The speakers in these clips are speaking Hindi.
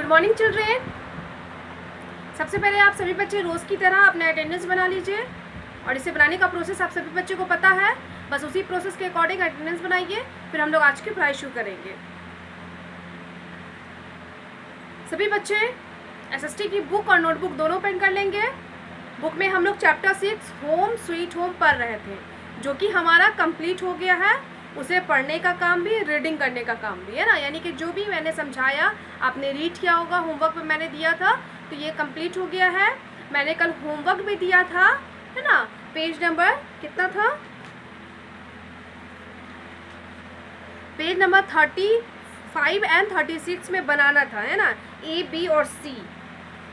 Good morning children. सबसे पहले आप सभी बच्चे रोज़ की तरह अपना अटेंडेंस बना लीजिए और इसे बनाने का प्रोसेस आप सभी बच्चों को पता है। बस उसी प्रोसेस के अकॉर्डिंग अटेंडेंस बनाइए, फिर हम लोग आज की पढ़ाई शुरू करेंगे। सभी बच्चे एसएसटी की बुक और नोटबुक दोनों पेन कर लेंगे। बुक में हम लोग चैप्टर 6 होम स्वीट होम पढ़ रहे थे, जो कि हमारा कंप्लीट हो गया है। उसे पढ़ने का काम भी, रीडिंग करने का काम भी, है ना। यानी कि जो भी मैंने समझाया आपने रीड किया होगा, होमवर्क में मैंने दिया था, तो ये कंप्लीट हो गया है। मैंने कल होमवर्क भी दिया था, है ना। पेज नंबर कितना था? पेज नंबर 35 एंड 36 में बनाना था, है ना। ए, बी और C,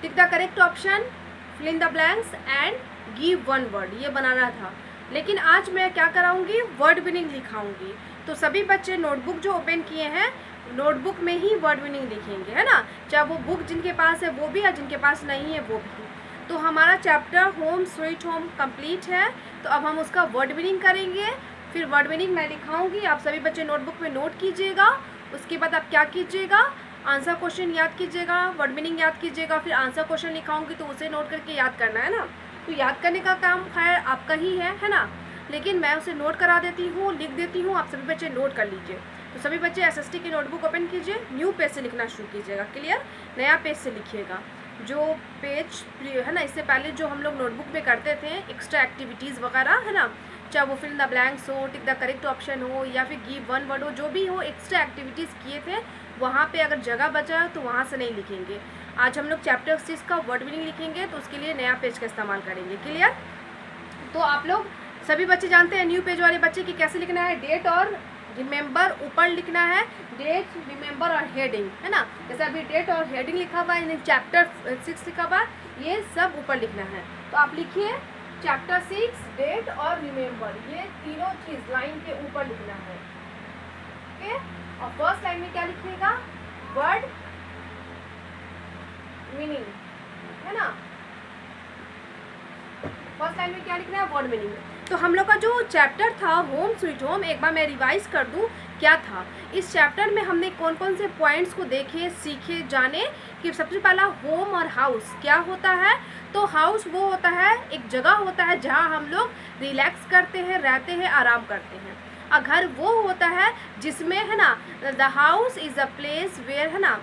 tick the correct option, fill in the blanks and give one word, ये बनाना था। लेकिन आज मैं क्या कराऊंगी, वर्ड मीनिंग लिखाऊंगी। तो सभी बच्चे नोटबुक जो ओपन किए हैं, नोटबुक में ही वर्ड मीनिंग लिखेंगे, है ना। चाहे वो बुक जिनके पास है वो भी, या जिनके पास नहीं है वो भी। तो हमारा chapter home sweet home complete है। तो अब हम उसका वर्ड मीनिंग करेंगे, फिर वर्ड मीनिंग मैं लिखाऊंगी। आप सभी बच्चे नोटबुक में नोट कीजिएगा। उसके बाद आप क्या कीजिएगा, आंसर क्वेश्चन याद कीजिएगा, वर्ड मीनिंग याद कीजिएगा, फिर आंसर क्वेश्चन लिखाऊंगी तो उसे नोट करके याद करना है ना। तो याद करने का काम खैर आपका ही है ना। लेकिन मैं उसे नोट करा देती हूँ, लिख देती हूँ, आप सभी बच्चे नोट कर लीजिए। तो सभी बच्चे एसएसटी की नोटबुक ओपन कीजिए, न्यू पेज से लिखना शुरू कीजिएगा। क्लियर? नया पेज से लिखिएगा। जो पेज है ना, इससे पहले जो हम लोग नोटबुक में करते थे एक्स्ट्रा एक्टिविटीज़ वगैरह, है ना, चाहे वो फिल इन द ब्लैंक्स हो, टिक द करेक्ट ऑप्शन हो, या फिर गिव वन वर्ड हो, जो भी हो, एक्स्ट्रा एक्टिविटीज़ किए थे, वहाँ पे अगर जगह बचा है तो वहाँ से नहीं लिखेंगे। आज हम लोग चैप्टर 6 का वर्ड मीनिंग लिखेंगे, तो उसके लिए नया पेज का इस्तेमाल करेंगे। क्लियर? तो आप लोग सभी बच्चे जानते हैं न्यू पेज वाले बच्चे की कैसे लिखना है। डेट और रिमेंबर ऊपर लिखना है, डेट, रिमेंबर और हेडिंग, है ना। जैसे अभी डेट और हेडिंग लिखा हुआ है, चैप्टर 6 लिखा हुआ है, ये सब ऊपर लिखना है। तो आप लिखिए चैप्टर 6, डेट और रिमेंबर, ये तीनों चीज़ लाइन के ऊपर लिखना है। ओके। और फर्स्ट लाइन में क्या लिखिएगा, वर्ड मीनिंग, है ना। फर्स्ट लाइन में क्या लिखना है, वर्ड मीनिंग। तो हम लोग का जो चैप्टर था होम स्वीट होम, एक बार मैं रिवाइज कर दूं क्या था। इस चैप्टर में हमने कौन कौन से पॉइंट्स को देखे, सीखे, जाने कि सबसे पहला होम और हाउस क्या होता है। तो हाउस वो होता है, एक जगह होता है जहाँ हम लोग रिलैक्स करते हैं, रहते हैं, आराम करते हैं। और घर वो होता है जिसमें, है ना, the house is a place where, है ना,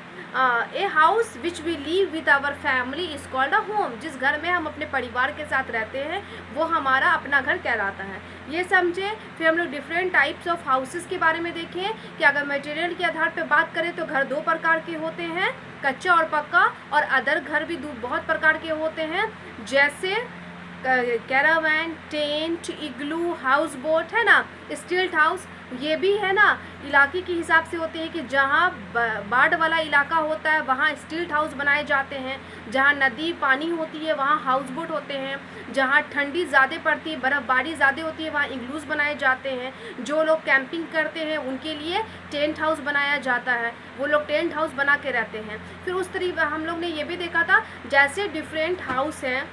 a house which we live with our family is called a home. जिस घर में हम अपने परिवार के साथ रहते हैं वो हमारा अपना घर कहलाता है। ये समझे। फिर हम लोग डिफरेंट टाइप्स ऑफ हाउसेस के बारे में देखें कि अगर मटेरियल के आधार पर बात करें तो घर दो प्रकार के होते हैं, कच्चा और पक्का, और अदर घर भी बहुत प्रकार के होते हैं, जैसे कैरावैन, टेंट, इग्लू, हाउस बोट, है ना, स्टील्ट हाउस। ये भी, है ना, इलाके के हिसाब से होते हैं कि जहाँ बाढ़ वाला इलाका होता है वहाँ स्टील्ट हाउस बनाए जाते हैं, जहाँ नदी पानी होती है वहाँ हाउस बोट होते हैं, जहाँ ठंडी ज़्यादा पड़ती है, बर्फ़बारी ज़्यादा होती है, वहाँ इग्लूज़ बनाए जाते हैं। जो लोग कैंपिंग करते हैं उनके लिए टेंट हाउस बनाया जाता है, वो लोग टेंट हाउस बना के रहते हैं। फिर उस तरीके हम लोग ने ये भी देखा था, जैसे डिफरेंट हाउस हैं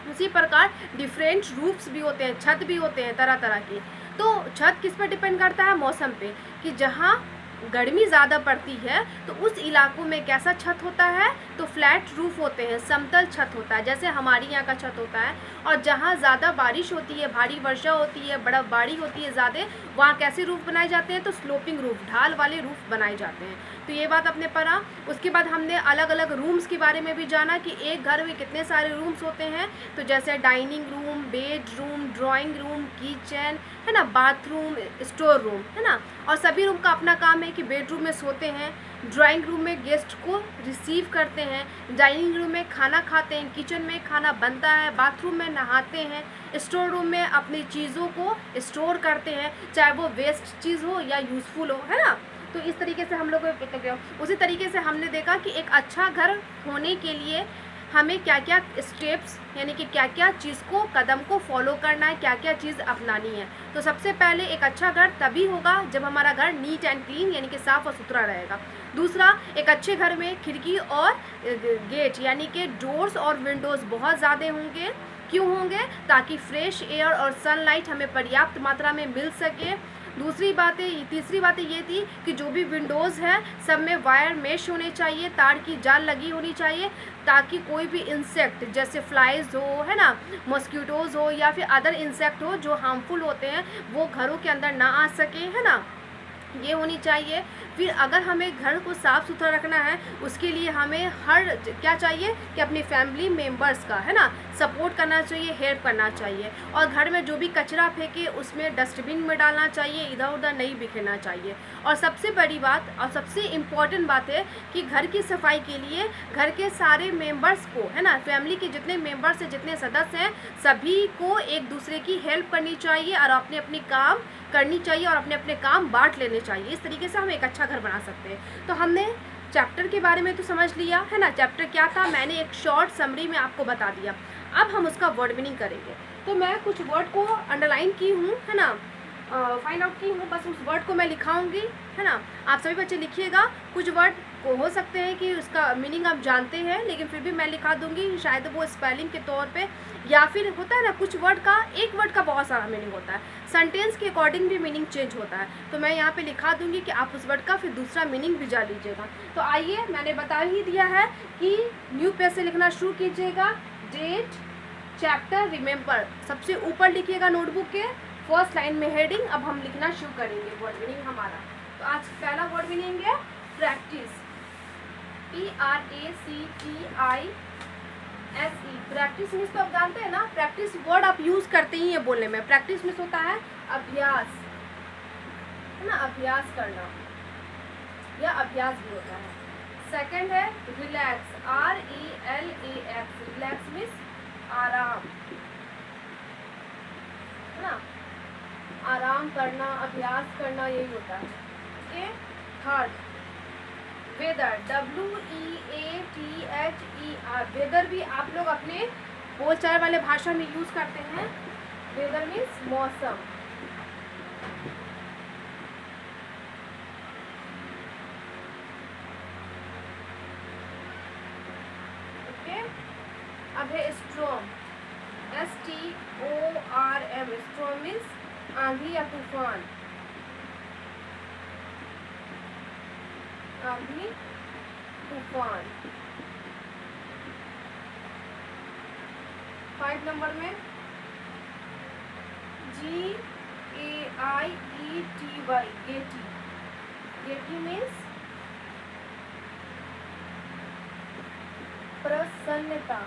उसी प्रकार डिफरेंट रूफ्स भी होते हैं, छत भी होते हैं तरह तरह की। तो छत किस पर डिपेंड करता है, मौसम पे, कि जहाँ गर्मी ज़्यादा पड़ती है तो उस इलाकों में कैसा छत होता है, तो फ्लैट रूफ होते हैं, समतल छत होता है, जैसे हमारी यहाँ का छत होता है। और जहाँ ज़्यादा बारिश होती है, भारी वर्षा होती है, बर्फ़बारी होती है ज़्यादा, वहाँ कैसे रूफ बनाए जाते हैं, तो स्लोपिंग रूफ, ढाल वाले रूफ बनाए जाते हैं। तो ये बात आपने पढ़ा। उसके बाद हमने अलग अलग रूम्स के बारे में भी जाना कि एक घर में कितने सारे रूम्स होते हैं। तो जैसे dining room, bed room, drawing room, kitchen, है ना, बाथरूम, स्टोर रूम, है ना। और सभी रूम का अपना काम है कि बेडरूम में सोते हैं, ड्राइंग रूम में गेस्ट को रिसीव करते हैं, डाइनिंग रूम में खाना खाते हैं, किचन में खाना बनता है, बाथरूम में नहाते हैं, स्टोर रूम में अपनी चीज़ों को स्टोर करते हैं, चाहे वो वेस्ट चीज़ हो या यूज़फुल हो, है ना। तो इस तरीके से हम लोग उसी तरीके से हमने देखा कि एक अच्छा घर होने के लिए हमें क्या क्या स्टेप्स, यानी कि क्या क्या चीज़ को, कदम को फॉलो करना है, क्या क्या चीज़ अपनानी है। तो सबसे पहले एक अच्छा घर तभी होगा जब हमारा घर नीट एंड क्लीन, यानी कि साफ़ और सुथरा रहेगा। दूसरा, एक अच्छे घर में खिड़की और गेट, यानी कि डोर्स और विंडोज़ बहुत ज़्यादा होंगे। क्यों होंगे? ताकि फ्रेश एयर और सनलाइट हमें पर्याप्त मात्रा में मिल सके। तीसरी बात ये थी कि जो भी विंडोज़ है सब में वायर मेश होने चाहिए, तार की जाल लगी होनी चाहिए, ताकि कोई भी इंसेक्ट जैसे फ्लाइज हो, है ना, मॉस्किटोज़ हो या फिर अदर इंसेक्ट हो जो हार्मफुल होते हैं वो घरों के अंदर ना आ सके, है ना, ये होनी चाहिए। फिर अगर हमें घर को साफ़ सुथरा रखना है उसके लिए हमें क्या चाहिए कि अपनी फैमिली मेम्बर्स का, है ना, सपोर्ट करना चाहिए, हेल्प करना चाहिए। और घर में जो भी कचरा फेंके उसमें डस्टबिन में डालना चाहिए, इधर उधर नहीं बिखेरना चाहिए। और सबसे बड़ी बात और सबसे इम्पॉर्टेंट बात है कि घर की सफाई के लिए घर के सारे मेम्बर्स को, है ना, फैमिली के जितने मेम्बर्स हैं, जितने सदस्य हैं, सभी को एक दूसरे की हेल्प करनी चाहिए और अपने अपने काम करनी चाहिए और अपने अपने काम बांट लेने चाहिए। इस तरीके से हम एक अच्छा घर बना सकते हैं। तो हमने चैप्टर के बारे में तो समझ लिया, है ना, चैप्टर क्या था मैंने एक शॉर्ट समरी में आपको बता दिया। अब हम उसका वर्ड मीनिंग करेंगे। तो मैं कुछ वर्ड को अंडरलाइन की हूँ, है ना, फाइंड आउट की हूँ, बस उस वर्ड को मैं लिखाऊंगी, है ना। आप सभी बच्चे लिखिएगा। कुछ वर्ड को हो सकते हैं कि उसका मीनिंग आप जानते हैं लेकिन फिर भी मैं लिखा दूंगी, शायद वो स्पेलिंग के तौर पे, या फिर होता है ना कुछ वर्ड का, एक वर्ड का बहुत सारा मीनिंग होता है, सेंटेंस के अकॉर्डिंग भी मीनिंग चेंज होता है। तो मैं यहाँ पे लिखा दूंगी कि आप उस वर्ड का फिर दूसरा मीनिंग भी जान लीजिएगा। तो आइए, मैंने बता ही दिया है कि न्यू पेज से लिखना शुरू कीजिएगा। डेट, चैप्टर, रिमेंबर सबसे ऊपर लिखिएगा नोटबुक के फर्स्ट लाइन में हेडिंग। अब हम लिखना शुरू करेंगे वर्ड मीनिंग हमारा। तो आज पहला वर्ड मीनिंग है प्रैक्टिस, PRACTICE। प्रैक्टिस मीन्स तो आप जानते हैं ना, प्रैक्टिस वर्ड आप यूज करते ही है बोलने में। प्रैक्टिस मीन्स होता है अभ्यास, है ना, अभ्यास करना या अभ्यास भी होता है। सेकंड है रिलैक्स, RELAX। रिलैक्स मीन्स आराम, है ना, आराम करना, अभ्यास करना, यही होता है। Okay. Third weather, WEATHER। Weather भी आप लोग अपने बोलचाल वाले भाषा में यूज करते हैं। वेदर मीन्स मौसम। ओके। अब है स्ट्रॉम, STORM। स्ट्रॉम मीन्स आंधी या तूफान, आंधी तूफान। 5 नंबर में GAIETY, गेटी। गेटी मीन्स प्रसन्नता।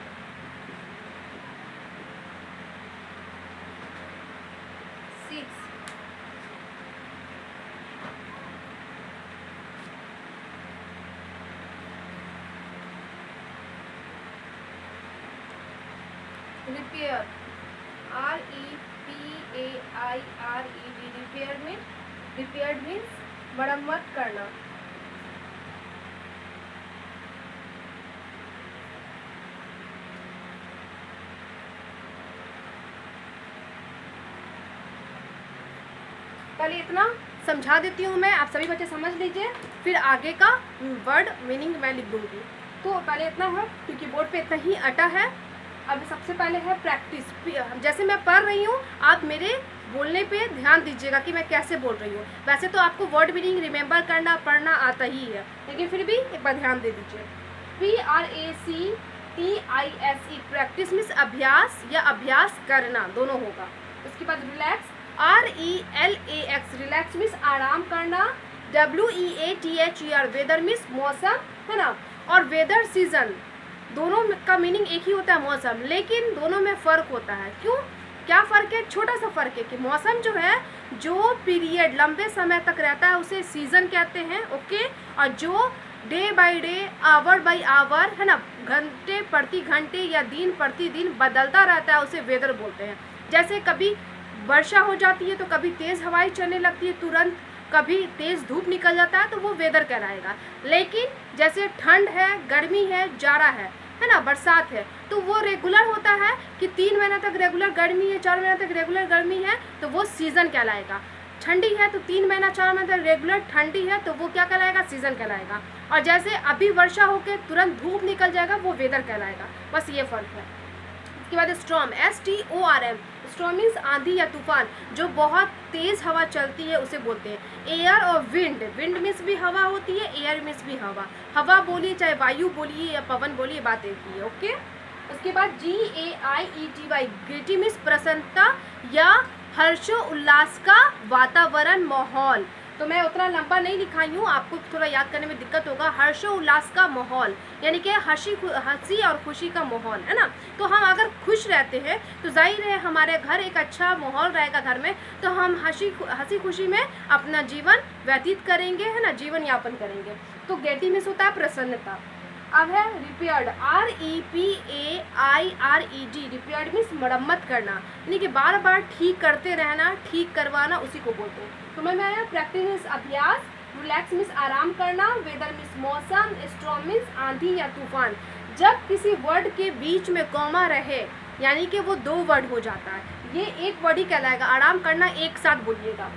Repair, REPAIRED। रिपेयर मीन्स मरम्मत करना। पहले इतना समझा देती हूँ मैं, आप सभी बच्चे समझ लीजिए, फिर आगे का वर्ड मीनिंग मैं लिख दूँगी। तो पहले इतना है क्योंकि बोर्ड पे इतना ही अटा है। अब सबसे पहले है प्रैक्टिस। जैसे मैं पढ़ रही हूँ आप मेरे बोलने पे ध्यान दीजिएगा कि मैं कैसे बोल रही हूँ। वैसे तो आपको वर्ड मीनिंग रिमेंबर करना, पढ़ना आता ही है, लेकिन फिर भी एक बार ध्यान दे दीजिए। PRACTICE। प्रैक्टिस मीन्स अभ्यास या अभ्यास करना, दोनों होगा। उसके बाद रिलैक्स, RELAX। रिलैक्स मीन्स आराम करना। WEATHER। वेदर मीन्स मौसम, है ना। और वेदर, सीजन, दोनों का मीनिंग एक ही होता है मौसम, लेकिन दोनों में फ़र्क होता है। क्यों, क्या फ़र्क है? छोटा सा फ़र्क है कि मौसम जो है, जो पीरियड लंबे समय तक रहता है उसे सीज़न कहते हैं। ओके। और जो day by day, hour by hour, है ना, घंटे प्रति घंटे या दिन प्रति दिन बदलता रहता है उसे वेदर बोलते हैं। जैसे कभी वर्षा हो जाती है तो कभी तेज़ हवाएं चलने लगती है तुरंत, कभी तेज़ धूप निकल जाता है तो वो वेदर कहलाएगा। लेकिन जैसे ठंड है, गर्मी है, जाड़ा है ना, बरसात है, तो वो रेगुलर होता है कि 3 महीना तक रेगुलर गर्मी है, 4 महीना तक रेगुलर गर्मी है, तो वो सीज़न कहलाएगा। ठंडी है तो 3 महीना 4 महीना तक रेगुलर ठंडी है तो वो क्या कहलाएगा? सीज़न कहलाएगा। और जैसे अभी वर्षा होकर तुरंत धूप निकल जाएगा वो वेदर कहलाएगा। बस ये फ़र्क है। उसके बाद स्टॉर्म, STORM, स्टॉर्म मीन्स आंधी या तूफान, जो बहुत तेज़ हवा चलती है उसे बोलते हैं। एयर और विंड, विंड मीन्स भी हवा होती है, एयर मीन्स भी हवा, हवा बोलिए चाहे वायु बोलिए या पवन बोलिए, बात एक ही है। ओके। उसके बाद GAIETY, ग्रेटी मीन्स प्रसन्नता या हर्षोल्लास का वातावरण, माहौल। तो मैं उतना लंबा नहीं लिखाई हूँ, आपको थोड़ा याद करने में दिक्कत होगा। हर्षोल्लास का माहौल यानी कि हंसी और खुशी का माहौल, है ना। तो हम अगर खुश रहते हैं तो जाहिर है हमारे घर एक अच्छा माहौल रहेगा घर में, तो हम हंसी खुशी में अपना जीवन व्यतीत करेंगे, है ना, जीवन यापन करेंगे। तो गेटी मीन्स होता है प्रसन्नता। अब है रिपेयर्ड, REPAIRED, रिपेयर्ड मीन्स मरम्मत करना, यानी कि बार बार ठीक करते रहना, ठीक करवाना, उसी को बोलते हैं। तो मैं आया प्रैक्टिस मीन्स अभ्यास, रिलैक्स मीन्स आराम करना, वेदर मीन्स मौसम, स्टॉर्म मीन्स आंधी या तूफान। जब किसी वर्ड के बीच में कॉमा रहे यानी कि वो दो वर्ड हो जाता है, ये एक वर्ड ही कहलाएगा। आराम करना एक साथ बोलिएगा,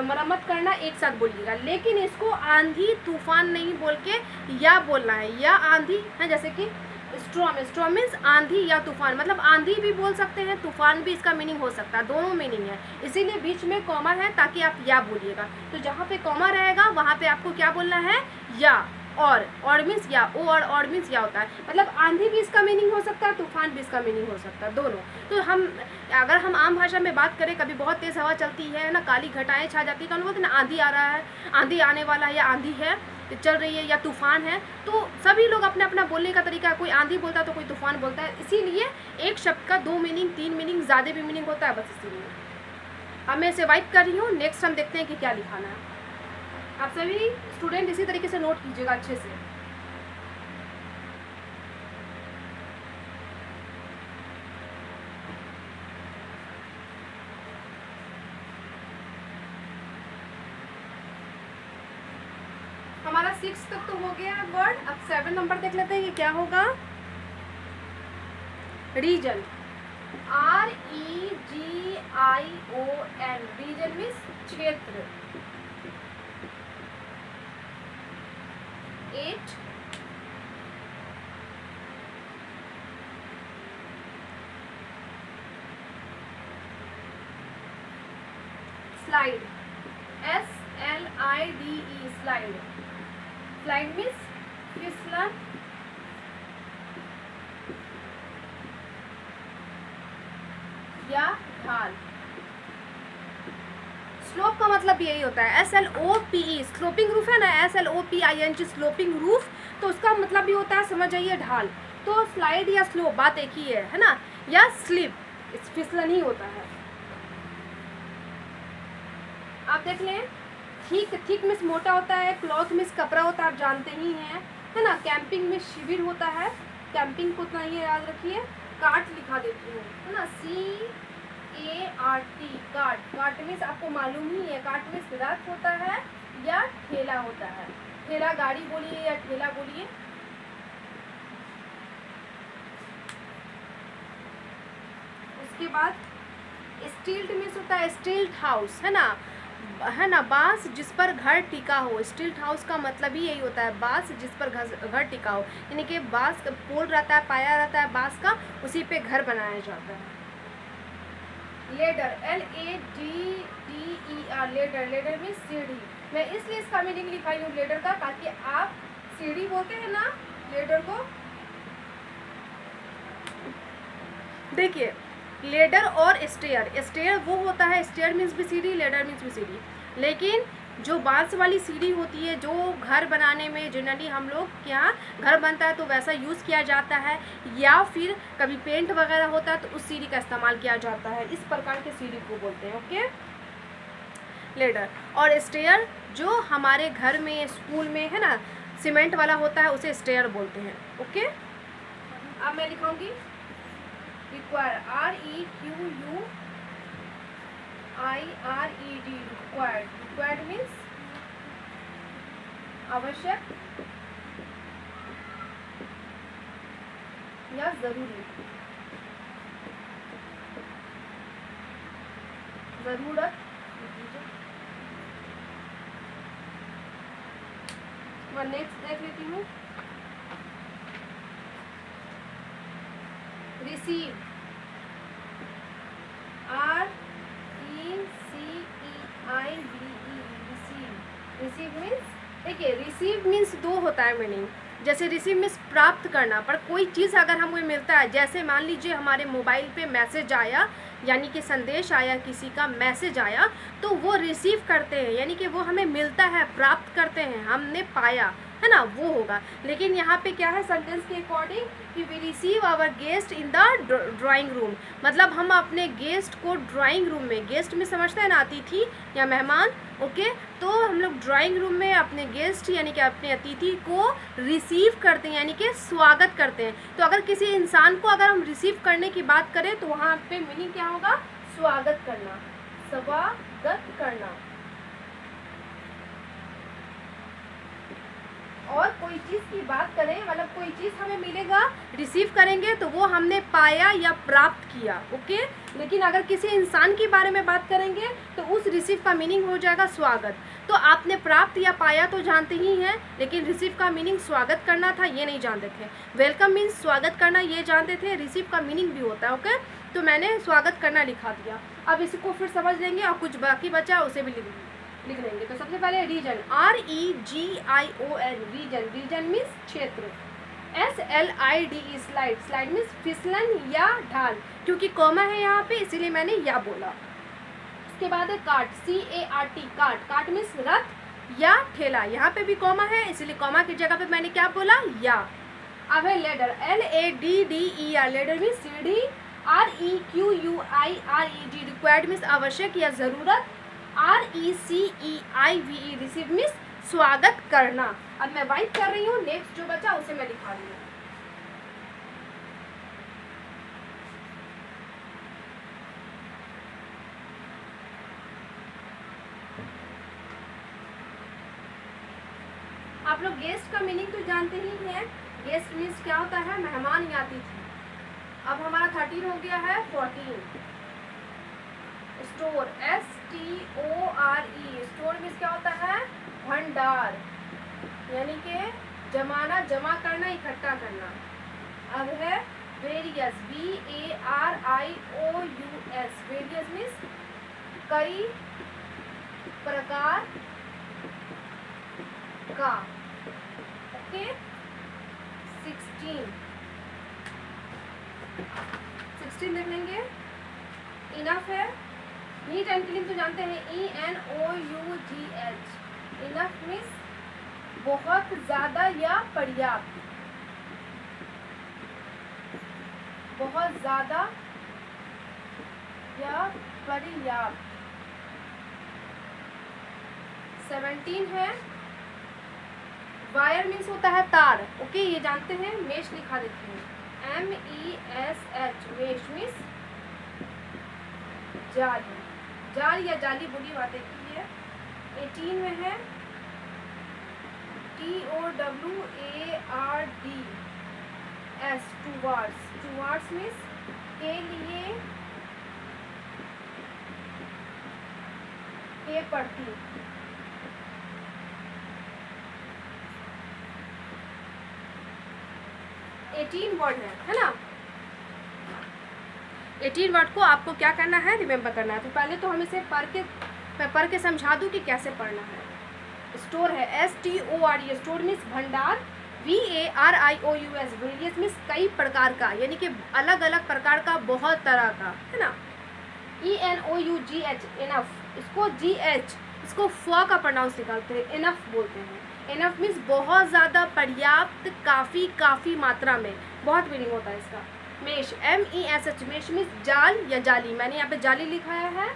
मरम्मत करना एक साथ बोलिएगा, लेकिन इसको आंधी तूफान नहीं बोल के या बोलना है, या आंधी है, जैसे कि स्टॉर्म, स्टॉर्म मीन्स आंधी या तूफान, मतलब आंधी भी बोल सकते हैं, तूफान भी इसका मीनिंग हो सकता है, दोनों मीनिंग है, इसीलिए बीच में कॉमा है ताकि आप या बोलिएगा। तो जहाँ पे कॉमा रहेगा वहाँ पे आपको क्या बोलना है, या। और मीन्स या, ओ और मीन्स या होता है, मतलब आंधी भी इसका मीनिंग हो सकता है, तूफान भी इसका मीनिंग हो सकता है, दोनों। तो अगर हम आम भाषा में बात करें, कभी बहुत तेज़ हवा चलती है ना, काली घटाएं छा जाती है, तो हम बोलते हैं ना आंधी आ रहा है, आंधी आने वाला है, या आंधी है चल रही है, या तूफान है। तो सभी लोग अपना अपना बोलने का तरीका, कोई आंधी बोलता है तो कोई तूफान बोलता है, इसीलिए एक शब्द का 2 मीनिंग 3 मीनिंग ज़्यादा भी मीनिंग होता है, बस इसीलिए। अब मैं इसे वाइप कर रही हूँ, नेक्स्ट हम देखते हैं कि क्या लिखाना है। आप सभी स्टूडेंट इसी तरीके से नोट कीजिएगा अच्छे से। हमारा 6 तक तो हो गया है वर्ड। अब 7 नंबर देख लेते हैं कि क्या होगा। रीजन, REGION, रीजन मीन्स क्षेत्र। 8 slide, SLIDE, slide, slide means फिसलन या ढाल। स्लोप का मतलब यही होता है, SLOPE, स्लोपिंग रूफ है ना, SLOPING, स्लोपिंग रूफ, तो उसका मतलब भी होता है, समझ जाइए, ढाल। तो स्लाइड या स्लोप बात एक ही है ना, या स्लिप, फिसलन ही होता है। आप देख लें, थिक मिस मोटा होता है, क्लॉथ मिस कपड़ा होता है, आप जानते ही हैं, है ना। कैंपिंग में शिविर होता है, कैंपिंग को उतना ही याद रखिए। काट लिखा देती हूँ, है ना, CART, काट। काट मीन्स आपको मालूम ही है, काट मीन्स रथ होता है या ठेला होता है, ठेला गाड़ी बोलिए या ठेला बोलिए। उसके बाद स्टील्ड मीन्स होता है स्टील्ड हाउस, है ना, बांस जिस पर घर टिका हो। स्टील्ड हाउस का मतलब ही यही होता है, बांस जिस पर घर टिका हो, यानी कि बांस पोल रहता है, पाया रहता है बांस का, उसी पे घर बनाया जाता है। Ladder, LADDER, ladder, ladder means सीढ़ी। मैं इसलिए इसका मीनिंग लिखाई हूँ लेडर का, ताकि आप सीढ़ी बोलते हैं ना लेडर को, देखिए लेडर और स्टेयर। स्टेयर वो होता है, स्टेयर मीन्स भी सीढ़ी, लेडर मीन्स भी सीढ़ी, लेकिन जो बांस वाली सीढ़ी होती है, जो घर बनाने में जनरली हम लोग के यहाँ घर बनता है तो वैसा यूज़ किया जाता है, या फिर कभी पेंट वगैरह होता है तो उस सीढ़ी का इस्तेमाल किया जाता है, इस प्रकार के सीढ़ी को बोलते हैं। Okay, ladder. और स्टेयर जो हमारे घर में, स्कूल में, है ना, सीमेंट वाला होता है, उसे स्टेयर बोलते हैं। ओके, अब मैं लिखाऊंगी require, REQUIRED, required. Required means आवश्यक या जरूरी, जरूरत। मैं नेक्स्ट देख लेती हूँ। रिसीव, रिसीव मीन्स, देखिए रिसीव मीन्स दो होता है मीनिंग। जैसे रिसीव मीन्स प्राप्त करना, पर कोई चीज़ अगर हमें मिलता है, जैसे मान लीजिए हमारे मोबाइल पे मैसेज आया, यानी कि संदेश आया, किसी का मैसेज आया, तो वो रिसीव करते हैं, यानी कि वो हमें मिलता है, प्राप्त करते हैं, हमने पाया, है ना, वो होगा। लेकिन यहाँ पे क्या है सेंटेंस के अकॉर्डिंग कि we receive our guest in the drawing room, मतलब हम अपने गेस्ट को ड्राइंग रूम में, गेस्ट में समझते हैं ना अतिथि या मेहमान, ओके, तो हम लोग ड्राइंग रूम में अपने गेस्ट यानी कि अपने अतिथि को रिसीव करते हैं, यानी कि स्वागत करते हैं। तो अगर किसी इंसान को अगर हम रिसीव करने की बात करें तो वहाँ पे मीनिंग क्या होगा, स्वागत करना, स्वागत करना। और कोई चीज़ की बात करें, मतलब कोई चीज़ हमें मिलेगा, रिसीव करेंगे तो वो हमने पाया या प्राप्त किया, ओके। लेकिन अगर किसी इंसान के बारे में बात करेंगे तो उस रिसीव का मीनिंग हो जाएगा स्वागत। तो आपने प्राप्त या पाया तो जानते ही हैं, लेकिन रिसीव का मीनिंग स्वागत करना था ये नहीं जानते थे। वेलकम मीन्स स्वागत करना ये जानते थे, रिसीव का मीनिंग भी होता है, ओके। तो मैंने स्वागत करना लिखा दिया। अब इसको फिर समझ लेंगे और कुछ बाकी बचा उसे भी लिख लेंगे। तो सबसे पहले region, REGION, region, region means क्षेत्र। SLIDE, स्लाइड, स्लाइड मीन्स फिसलन या ढाल, क्योंकि कॉमा है यहाँ पे इसीलिए मैंने या बोला। उसके बाद है cart, CART, cart, cart means रथ या ठेला, यहाँ पे भी कॉमा है इसीलिए कॉमा की जगह पे मैंने क्या बोला, या। अब है लेडर, LADDER, लेडर मीन्स सीढ़ी। REQUIRED, रिक्वायर्ड मीन्स आवश्यक या ज़रूरत। RECEIVE, रिसीव मीन्स स्वागत करना। अब मैं वाइट कर रही हूँ, नेक्स्ट जो बचा उसे मैं दिखा रही हूँ। आप लोग गेस्ट का मीनिंग तो जानते ही हैं। गेस्ट मीन्स क्या होता है, मेहमान या अतिथि। अब हमारा 13 हो गया है 14। स्टोर, STORE, स्टोर मीन्स क्या होता है, भंडार, यानी कि जमाना, जमा करना, इकट्ठा करना। अब है वेरियस, VARIOUS, वेरियस मीन्स कई प्रकार का, ओके। 16 देख लेंगे। इनफ है, नीट एंड क्लीन तो जानते हैं, ENOUGH, इनफ मीन्स बहुत ज़्यादा या पर्याप्त, बहुत ज़्यादा या पर्याप्त। 17 है, वायर मीन्स होता है तार, ओके, ये जानते हैं। मेश लिखा देते हैं, MESH, मेश मीन्स जाली, जाल या जाली बुरी बातें की है। 18 में है TOWARDS, टुवार्ड्स, टुवार्ड्स मीन्स के लिए, के प्रति। 18 वर्ड है ना। 18 वर्ड को आपको क्या करना है, रिमेम्बर करना है। तो पहले तो हम इसे पढ़ के समझा दूँ कि कैसे पढ़ना है। स्टोर है, STORE, स्टोर मीन्स भंडार। VARIOUS, वेरियस मीन्स कई प्रकार का, यानी कि अलग अलग प्रकार का, बहुत तरह का, है ना। ENOUGH, इनफ, इसको GH, इसको फ का प्रोनाउंस निकालते हैं, इनफ बोलते हैं। इनफ मीन्स बहुत ज़्यादा, पर्याप्त, काफ़ी, काफ़ी मात्रा में, बहुत मीनिंग होता है इसका। मेश, MESH, मेश मीन्स जाल या जाली, मैंने यहाँ पे जाली लिखाया है।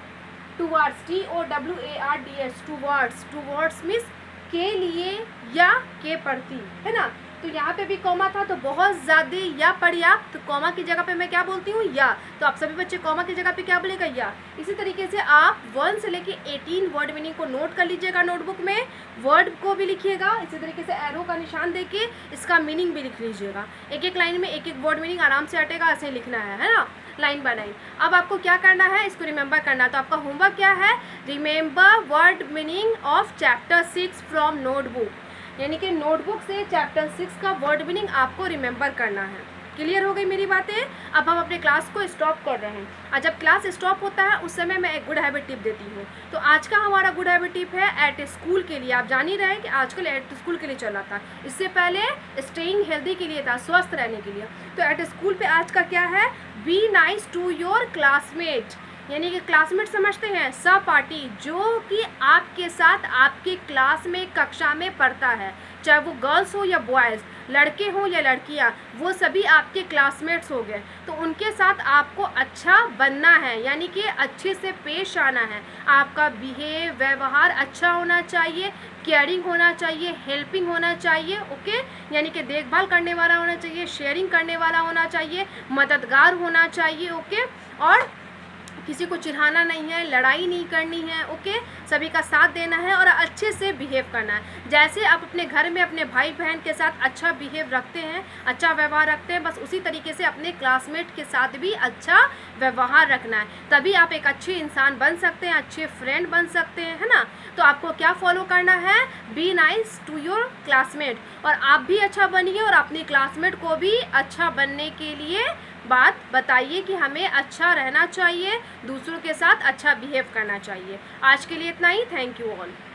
Towards, TOWARDS, towards, towards means के लिए या के प्रति, है ना। तो यहाँ पे भी कॉमा था, तो बहुत ज़्यादा या पर्याप्त, कॉमा की जगह पे मैं क्या बोलती हूँ, या। तो आप सभी बच्चे कॉमा की जगह पे क्या बोलेगा, या। इसी तरीके से आप 1 से लेके 18 वर्ड मीनिंग को नोट कर लीजिएगा नोटबुक में, वर्ड को भी लिखिएगा, इसी तरीके से एरो का निशान देके इसका मीनिंग भी लिख लीजिएगा। एक एक लाइन में एक एक वर्ड मीनिंग आराम से हटेगा, ऐसे लिखना है ना, लाइन बाय लाइन। अब आपको क्या करना है, इसको रिमेंबर करना। तो आपका होमवर्क क्या है, remember word meaning of chapter 6 from notebook, यानी कि नोटबुक से चैप्टर 6 का वर्ड मीनिंग आपको रिमेंबर करना है। क्लियर हो गई मेरी बातें। अब हम अपने क्लास को स्टॉप कर रहे हैं, और जब क्लास स्टॉप होता है उस समय मैं एक गुड हैबिट टिप देती हूँ। तो आज का हमारा गुड हैबिट टिप है एट स्कूल के लिए। आप जान ही रहे हैं कि आजकल एट स्कूल के लिए चला था, इससे पहले स्टेइंग हेल्दी के लिए था, स्वस्थ रहने के लिए। तो एट स्कूल पे आज का क्या है, be nice to your classmate, यानी कि क्लासमेट समझते हैं, सहपाठी, जो कि आपके साथ आपकी क्लास में कक्षा में पढ़ता है, चाहे वो गर्ल्स हो या बॉयज़, लड़के हों या लड़कियां, वो सभी आपके क्लासमेट्स हो गए। तो उनके साथ आपको अच्छा बनना है, यानी कि अच्छे से पेश आना है, आपका बिहेव व्यवहार अच्छा होना चाहिए, केयरिंग होना चाहिए, हेल्पिंग होना चाहिए, ओके, यानी कि देखभाल करने वाला होना चाहिए, शेयरिंग करने वाला होना चाहिए, मददगार होना चाहिए, ओके, और किसी को चिढ़ाना नहीं है, लड़ाई नहीं करनी है, ओके, सभी का साथ देना है और अच्छे से बिहेव करना है। जैसे आप अपने घर में अपने भाई बहन के साथ अच्छा बिहेव रखते हैं, अच्छा व्यवहार रखते हैं, बस उसी तरीके से अपने क्लासमेट के साथ भी अच्छा व्यवहार रखना है, तभी आप एक अच्छे इंसान बन सकते हैं, अच्छे फ्रेंड बन सकते हैं, है ना। तो आपको क्या फॉलो करना है, be nice to your classmate, और आप भी अच्छा बनिए और अपनी क्लासमेट को भी अच्छा बनने के लिए बात बताइए कि हमें अच्छा रहना चाहिए, दूसरों के साथ अच्छा बिहेव करना चाहिए। आज के लिए इतना ही, थैंक यू ऑल।